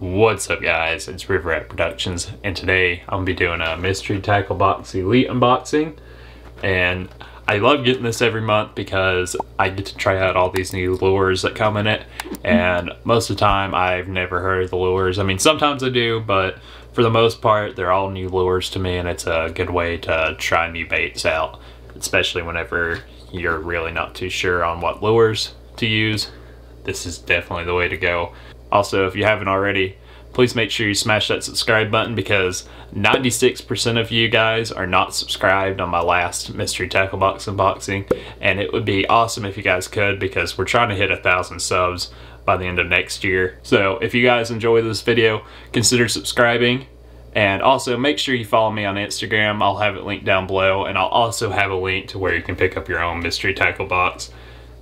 What's up guys, it's River Rat Productions, and today I'm going to be doing a mystery tackle box elite unboxing. And I love getting this every month because I get to try out all these new lures that come in it, and most of the time I've never heard of the lures. I mean, sometimes I do, but for the most part they're all new lures to me, and it's a good way to try new baits out, especially whenever you're really not too sure on what lures to use. This is definitely the way to go. Also, if you haven't already, please make sure you smash that subscribe button because 96% of you guys are not subscribed on my last mystery tackle box unboxing, and it would be awesome if you guys could because we're trying to hit 1,000 subs by the end of next year. So if you guys enjoy this video, consider subscribing, and also make sure you follow me on Instagram. I'll have it linked down below, and I'll also have a link to where you can pick up your own mystery tackle box.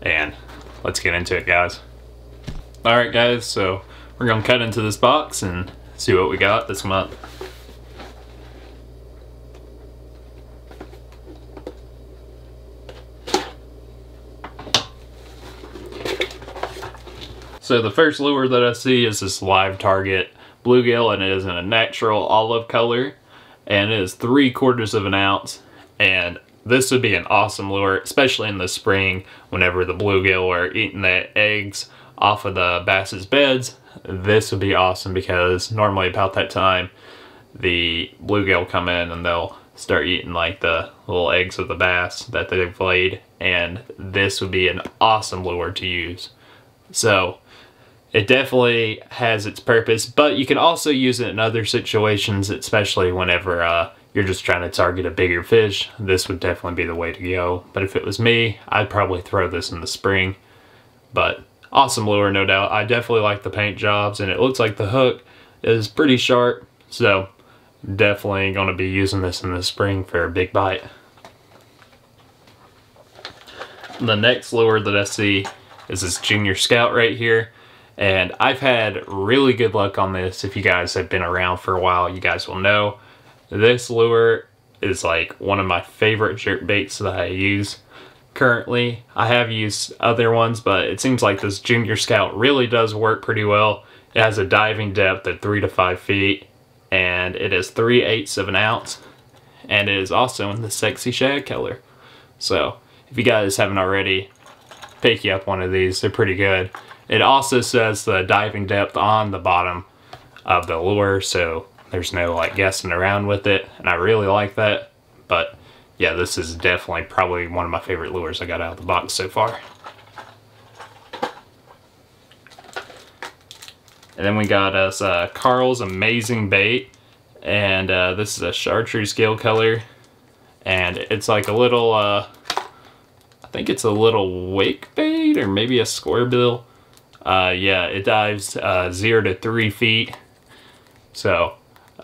And let's get into it, guys. Alright guys, so we're going to cut into this box and see what we got this month. So the first lure that I see is this live target bluegill, and it is in a natural olive color, and it is 3/4 of an ounce. And this would be an awesome lure, especially in the spring whenever the bluegill are eating the eggs off of the bass's beds. This would be awesome because normally about that time the bluegill come in and they'll start eating like the little eggs of the bass that they've laid, and this would be an awesome lure to use. So it definitely has its purpose, but you can also use it in other situations, especially whenever you're just trying to target a bigger fish. This would definitely be the way to go. But if it was me, I'd probably throw this in the spring. But awesome lure, no doubt. I definitely like the paint jobs, and it looks like the hook is pretty sharp, so definitely going to be using this in the spring for a big bite. The next lure that I see is this Junior Scout right here, and I've had really good luck on this. If you guys have been around for a while, you guys will know this lure is like one of my favorite jerk baits that I use. Currently, I have used other ones, but it seems like this Junior Scout really does work pretty well. It has a diving depth of 3 to 5 feet, and it is 3/8 of an ounce, and it is also in the sexy shad color. So if you guys haven't already, pick you up one of these. They're pretty good. It also says the diving depth on the bottom of the lure, so there's no like guessing around with it, and I really like that. But yeah, this is definitely probably one of my favorite lures I got out of the box so far. And then we got us Carl's Amazing Bait, and this is a chartreuse gill color, and it's like a little, I think it's a little wake bait or maybe a square bill. Yeah, it dives 0 to 3 feet, so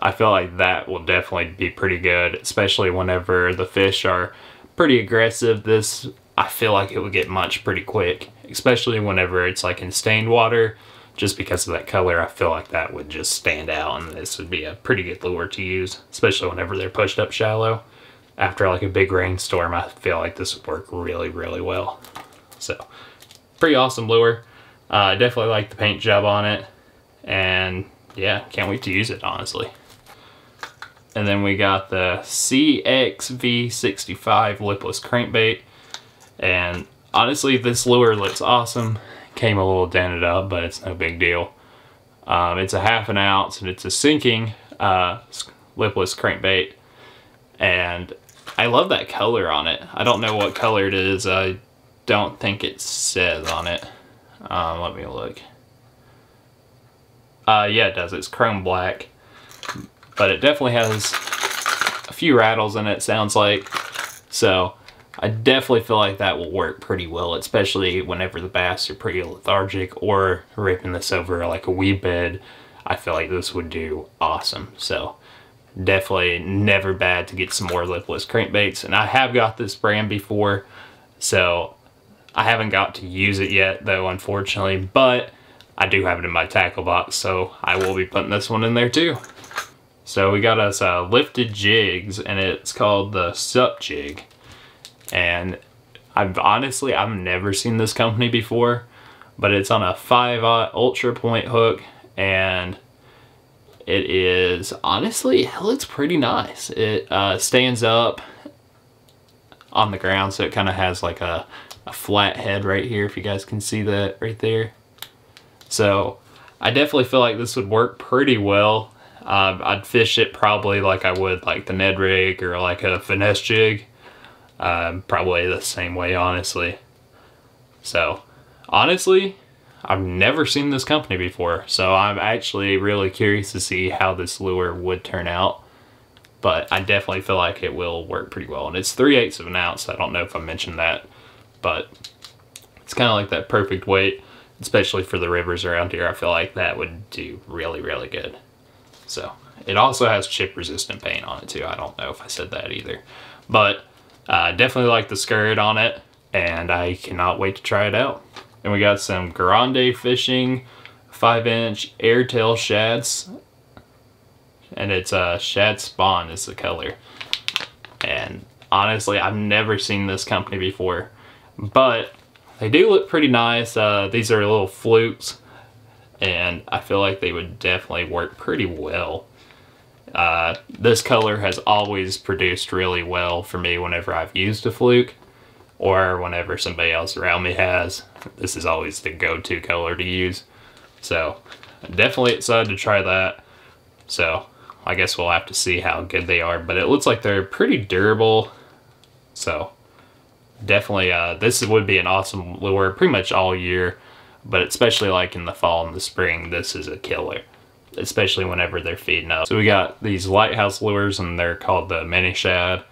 I feel like that will definitely be pretty good, especially whenever the fish are pretty aggressive. This, I feel like it would get munched pretty quick, especially whenever it's like in stained water. Just because of that color, I feel like that would just stand out, and this would be a pretty good lure to use, especially whenever they're pushed up shallow. After like a big rainstorm, I feel like this would work really, really well. So, pretty awesome lure. I definitely like the paint job on it, and yeah, can't wait to use it, honestly. And then we got the CXV65 Lipless Crankbait, and honestly this lure looks awesome. Came a little dented up, but it's no big deal. It's a 1/2 ounce, and it's a sinking lipless crankbait, and I love that color on it. I don't know what color it is. I don't think it says on it. Let me look. Yeah, it does. It's chrome black, but it definitely has a few rattles in it, sounds like. So I definitely feel like that will work pretty well, especially whenever the bass are pretty lethargic or ripping this over like a weed bed. I feel like this would do awesome. So definitely never bad to get some more lipless crankbaits. And I have got this brand before, so I haven't got to use it yet though, unfortunately, but I do have it in my tackle box, so I will be putting this one in there too. So we got us lifted jigs, and it's called the Sup Jig. And I've never seen this company before, but it's on a 5/0 ultra point hook, and it is, honestly, it looks pretty nice. It stands up on the ground, so it kind of has like a flat head right here, if you guys can see that right there. So I definitely feel like this would work pretty well. I'd fish it probably like I would like the Ned rig or like a finesse jig. Probably the same way, honestly. So honestly, I've never seen this company before, so I'm actually really curious to see how this lure would turn out. But I definitely feel like it will work pretty well. And it's 3/8 of an ounce. I don't know if I mentioned that, but it's kind of like that perfect weight, especially for the rivers around here. I feel like that would do really, really good. So it also has chip resistant paint on it too. I don't know if I said that either, but definitely like the skirt on it, and I cannot wait to try it out. And we got some Grande Fishing 5-inch airtail shads, and it's shad spawn is the color. And honestly, I've never seen this company before, but they do look pretty nice. These are little flukes, and I feel like they would definitely work pretty well. This color has always produced really well for me whenever I've used a fluke, or whenever somebody else around me has. This is always the go-to color to use. So definitely excited to try that. So I guess we'll have to see how good they are, but it looks like they're pretty durable. So definitely this would be an awesome lure pretty much all year, but especially like in the fall and the spring, this is a killer, especially whenever they're feeding up. So we got these Lighthouse Lures, and they're called the Mini Shad.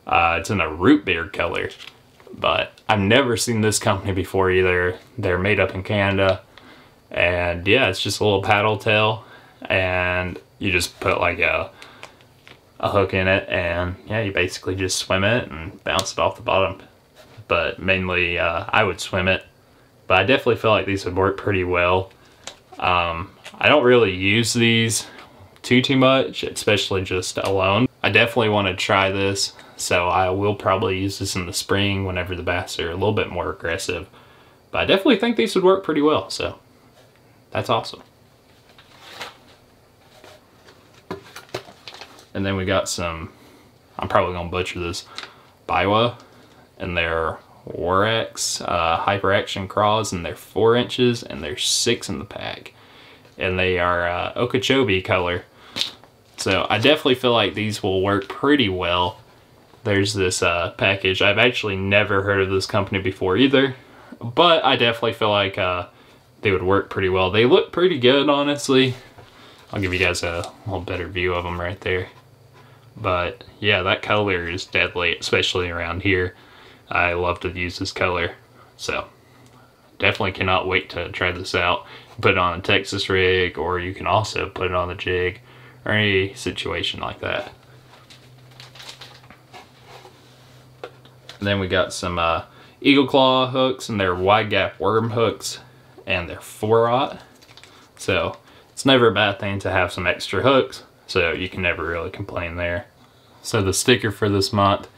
It's in a root beer color, but I've never seen this company before either. They're made up in Canada, and yeah, it's just a little paddle tail, and you just put like a hook in it, and yeah, you basically just swim it and bounce it off the bottom. But mainly I would swim it, but I definitely feel like these would work pretty well. I don't really use these too much, especially just alone. I definitely want to try this, so I will probably use this in the spring whenever the bass are a little bit more aggressive. But I definitely think these would work pretty well, so that's awesome. And then we got some, I'm probably going to butcher this, Biwa, and they're Warex Hyper Action Craws, and they're 4 inches, and they're 6 in the pack. And they are Okeechobee color. So I definitely feel like these will work pretty well. There's this package. I've actually never heard of this company before either, but I definitely feel like they would work pretty well. They look pretty good, honestly. I'll give you guys a little better view of them right there. But yeah, that color is deadly, especially around here. I love to use this color, so definitely cannot wait to try this out. Put it on a Texas rig, or you can also put it on the jig, or any situation like that. And then we got some Eagle Claw hooks, and they're wide gap worm hooks, and they're 4/0. So it's never a bad thing to have some extra hooks, so you can never really complain there. So the sticker for this month,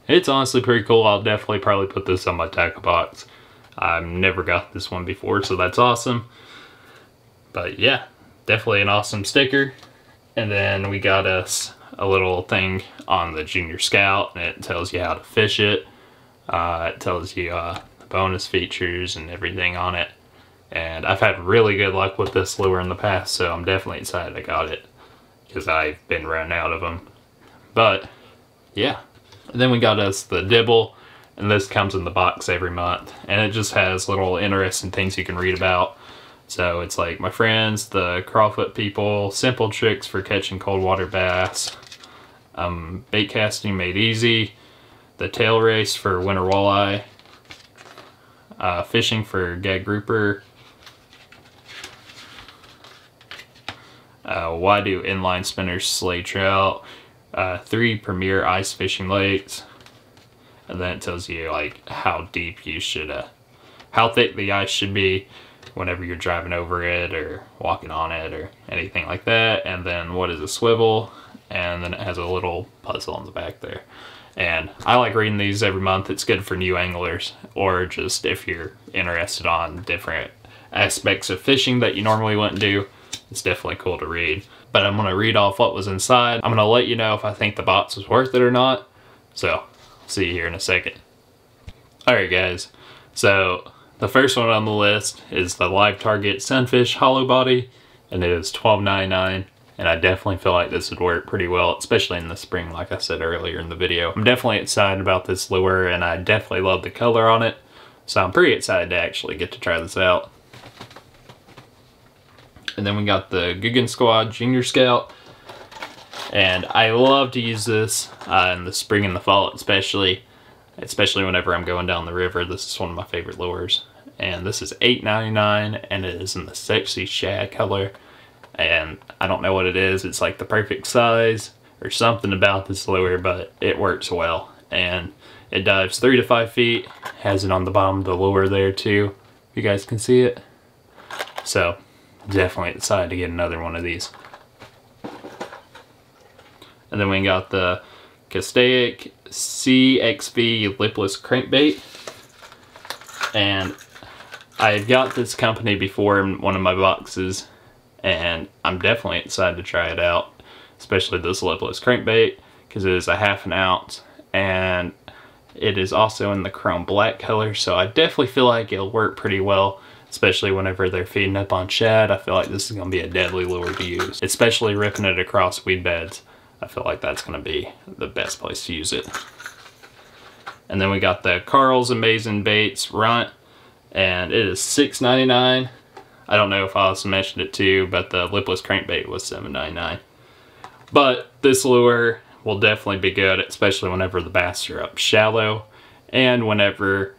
it's honestly pretty cool. I'll definitely probably put this on my tackle box. I've never got this one before, so that's awesome. But yeah, definitely an awesome sticker. And then we got us a little thing on the Junior Scout, and it tells you how to fish it. It tells you the bonus features and everything on it. And I've had really good luck with this lure in the past, so I'm definitely excited I got it, because I've been running out of them. But yeah, and then we got us the dibble, and this comes in the box every month, and it just has little interesting things you can read about. So it's like my friends, the crawfoot people, simple tricks for catching cold water bass, bait casting made easy, the tail race for winter walleye, fishing for gag grouper, why do inline spinners slay trout, 3 premier ice fishing lakes, and then it tells you like how deep you should, how thick the ice should be whenever you're driving over it or walking on it or anything like that. And then what is a swivel, and then it has a little puzzle on the back there. And I like reading these every month. It's good for new anglers, or just if you're interested on different aspects of fishing that you normally wouldn't do. It's definitely cool to read. but I'm going to read off what was inside. I'm going to let you know if I think the box was worth it or not. So, see you here in a second. Alright guys, so the first one on the list is the Live Target Sunfish Hollow Body, and it is $12.99, and I definitely feel like this would work pretty well, especially in the spring like I said earlier in the video. I'm definitely excited about this lure, and I definitely love the color on it, so I'm pretty excited to actually get to try this out. And then we got the Googan Squad Junior Scout, and I love to use this in the spring and the fall especially whenever I'm going down the river. This is one of my favorite lures. And this is $8.99, and it is in the sexy shad color. And I don't know what it is. It's like the perfect size or something about this lure, but it works well. And it dives 3 to 5 feet. Has it on the bottom of the lure there too. You guys can see it. So definitely excited to get another one of these. And then we got the Castaic CXV Lipless Crankbait, and I've got this company before in one of my boxes, and I'm definitely excited to try it out, especially this Lipless Crankbait, because it is a 1/2 ounce, and it is also in the chrome black color, so I definitely feel like it'll work pretty well, especially whenever they're feeding up on shad. I feel like this is going to be a deadly lure to use, especially ripping it across weed beds. I feel like that's going to be the best place to use it. And then we got the Carl's Amazing Baits Runt, and it is $6.99. I don't know if I also mentioned it too, but the Lipless Crankbait was $7.99. But this lure will definitely be good, especially whenever the bass are up shallow, and whenever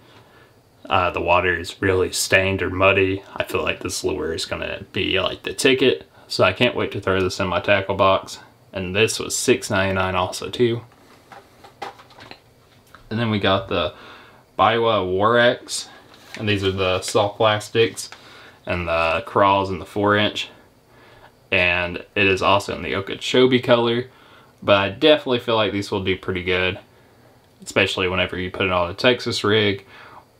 the water is really stained or muddy. I feel like this lure is going to be like the ticket, so I can't wait to throw this in my tackle box. And this was $6.99 also too. And then we got the Biwa Warex, and these are the soft plastics, and the crawls in the 4-inch. And it is also in the Okeechobee color, but I definitely feel like these will do pretty good, especially whenever you put it on a Texas rig,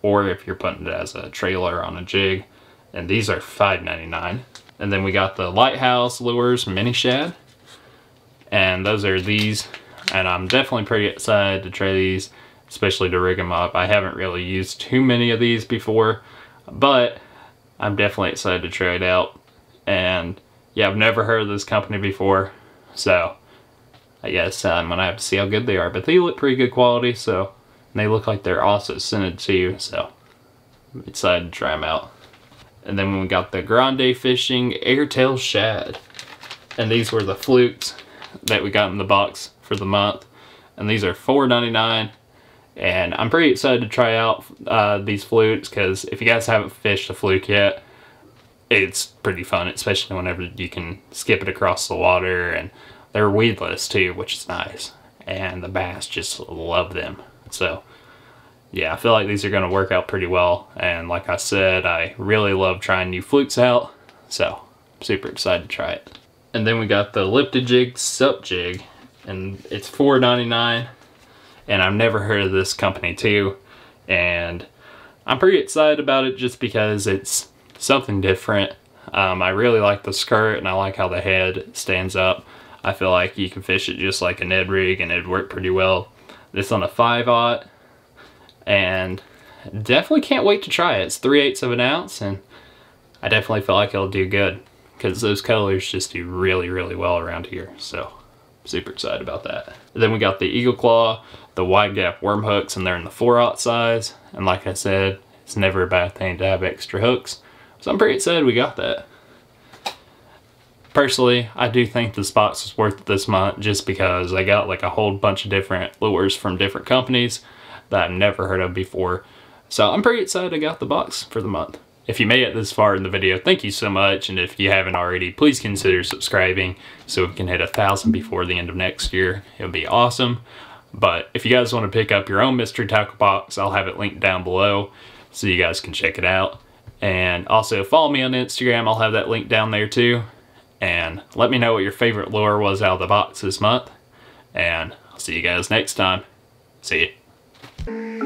or if you're putting it as a trailer on a jig. And these are $5.99. And then we got the Lighthouse Lures Mini Shad, and those are these, and I'm definitely pretty excited to try these, especially to rig them up. I haven't really used too many of these before, but I'm definitely excited to try it out. And yeah, I've never heard of this company before, so I guess I'm gonna have to see how good they are. But they look pretty good quality, so, and they look like they're also scented too, so I'm excited to try them out. And then we got the Grande Fishing Airtail Shad, and these were the flukes that we got in the box for the month, and these are $4.99. And I'm pretty excited to try out these flukes, because if you guys haven't fished a fluke yet, it's pretty fun, especially whenever you can skip it across the water, and they're weedless too, which is nice, and the bass just love them. So yeah, I feel like these are going to work out pretty well, and like I said, I really love trying new flukes out, so I'm super excited to try it. And then we got the Lighthouse Jig Sup Jig, and it's $4.99, and I've never heard of this company too, and I'm pretty excited about it just because it's something different. I really like the skirt, and I like how the head stands up. I feel like you can fish it just like a Ned rig, and it'd work pretty well. This on a 5/0, and definitely can't wait to try it. It's 3/8 of an ounce, and I definitely feel like it'll do good, because those colors just do really, really well around here. So super excited about that. And then we got the Eagle Claw, the wide gap worm hooks, and they're in the 4/0 size. And like I said, it's never a bad thing to have extra hooks, so I'm pretty excited we got that. Personally, I do think this box was worth it this month, just because I got like a whole bunch of different lures from different companies that I've never heard of before. So I'm pretty excited I got the box for the month. If you made it this far in the video, thank you so much, and if you haven't already, please consider subscribing so we can hit 1,000 before the end of next year. It would be awesome. But if you guys want to pick up your own mystery tackle box, I'll have it linked down below so you guys can check it out. And also follow me on Instagram, I'll have that link down there too. And let me know what your favorite lure was out of the box this month. And I'll see you guys next time. See ya.